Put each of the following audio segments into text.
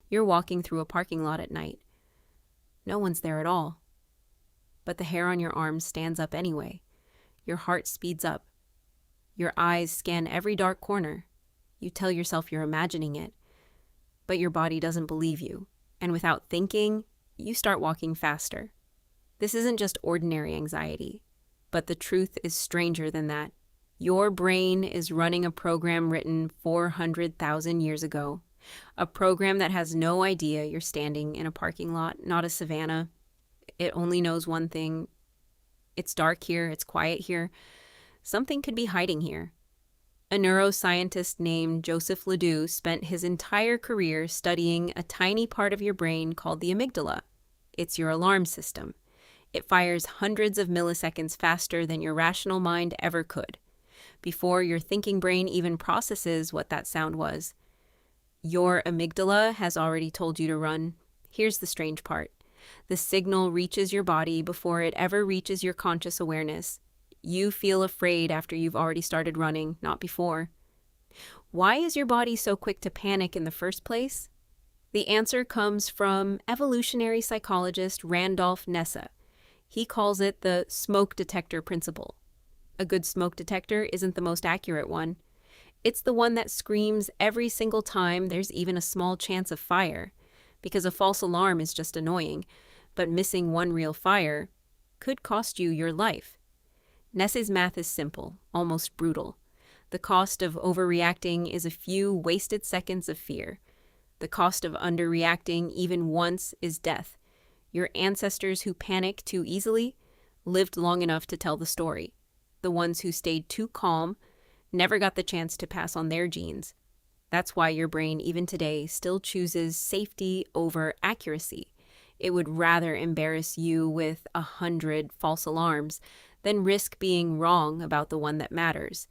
You're walking through a parking lot at night. No one's there at all. But the hair on your arm stands up anyway. Your heart speeds up. Your eyes scan every dark corner. You tell yourself you're imagining it, but your body doesn't believe you. And without thinking, you start walking faster. This isn't just ordinary anxiety, but the truth is stranger than that. Your brain is running a program written 400,000 years ago. A program that has no idea you're standing in a parking lot, not a savanna. It only knows one thing. It's dark here, it's quiet here. Something could be hiding here. A neuroscientist named Joseph Ledoux spent his entire career studying a tiny part of your brain called the amygdala. It's your alarm system. It fires hundreds of milliseconds faster than your rational mind ever could, before your thinking brain even processes what that sound was. Your amygdala has already told you to run. Here's the strange part. The signal reaches your body before it ever reaches your conscious awareness. You feel afraid after you've already started running, not before. Why is your body so quick to panic in the first place? The answer comes from evolutionary psychologist Randolph Nessa. He calls it the smoke detector principle. A good smoke detector isn't the most accurate one. It's the one that screams every single time there's even a small chance of fire, because a false alarm is just annoying, but missing one real fire could cost you your life. Ness's math is simple, almost brutal. The cost of overreacting is a few wasted seconds of fear. The cost of underreacting even once is death. Your ancestors who panic too easily lived long enough to tell the story. The ones who stayed too calm never got the chance to pass on their genes. That's why your brain, even today, still chooses safety over accuracy. It would rather embarrass you with 100 false alarms than risk being wrong about the one that matters.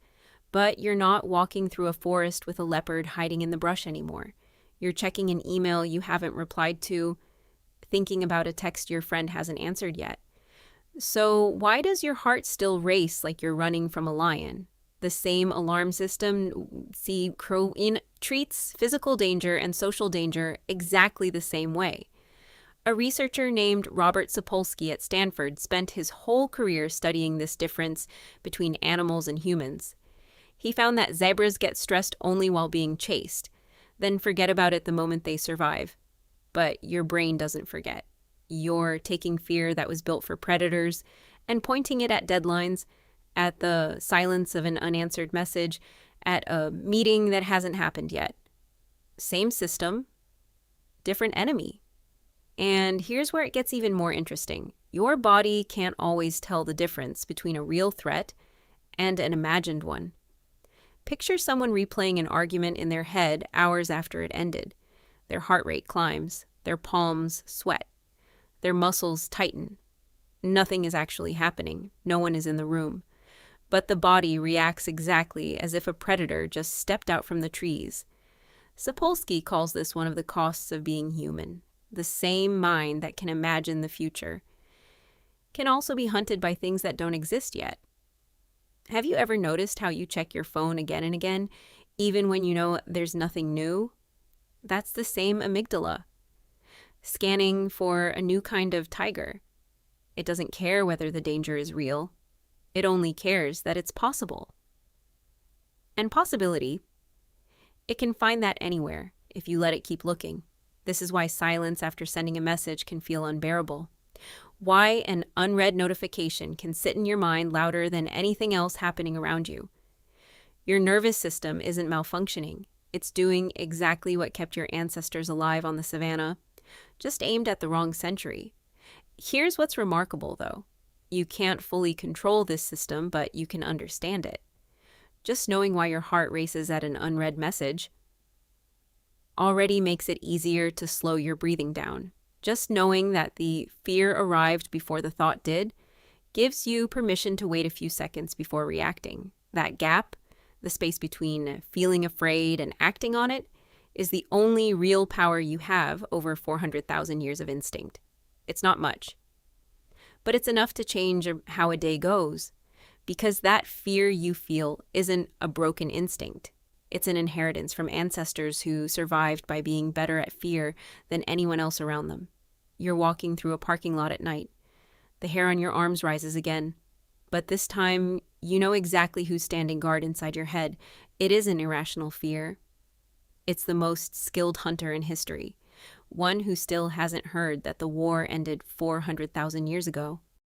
But you're not walking through a forest with a leopard hiding in the brush anymore. You're checking an email you haven't replied to, thinking about a text your friend hasn't answered yet. So why does your heart still race like you're running from a lion? The same alarm system, treats physical danger and social danger exactly the same way. A researcher named Robert Sapolsky at Stanford spent his whole career studying this difference between animals and humans. He found that zebras get stressed only while being chased, then forget about it the moment they survive. But your brain doesn't forget. You're taking fear that was built for predators and pointing it at deadlines, at the silence of an unanswered message, at a meeting that hasn't happened yet. Same system, different enemy. And here's where it gets even more interesting. Your body can't always tell the difference between a real threat and an imagined one. Picture someone replaying an argument in their head hours after it ended. Their heart rate climbs, their palms sweat, their muscles tighten. Nothing is actually happening. No one is in the room. But the body reacts exactly as if a predator just stepped out from the trees. Sapolsky calls this one of the costs of being human. The same mind that can imagine the future can also be hunted by things that don't exist yet. Have you ever noticed how you check your phone again and again, even when you know there's nothing new? That's the same amygdala, scanning for a new kind of tiger. It doesn't care whether the danger is real. It only cares that it's possible. And possibility, it can find that anywhere if you let it keep looking. This is why silence after sending a message can feel unbearable. Why an unread notification can sit in your mind louder than anything else happening around you. Your nervous system isn't malfunctioning. It's doing exactly what kept your ancestors alive on the savannah, just aimed at the wrong century. Here's what's remarkable, though. You can't fully control this system, but you can understand it. Just knowing why your heart races at an unread message already makes it easier to slow your breathing down. Just knowing that the fear arrived before the thought did gives you permission to wait a few seconds before reacting. That gap, the space between feeling afraid and acting on it, is the only real power you have over 400,000 years of instinct. It's not much, but it's enough to change how a day goes, because that fear you feel isn't a broken instinct. It's an inheritance from ancestors who survived by being better at fear than anyone else around them. You're walking through a parking lot at night. The hair on your arms rises again. But this time, you know exactly who's standing guard inside your head. It isn't irrational fear. It's the most skilled hunter in history, one who still hasn't heard that the war ended 400,000 years ago.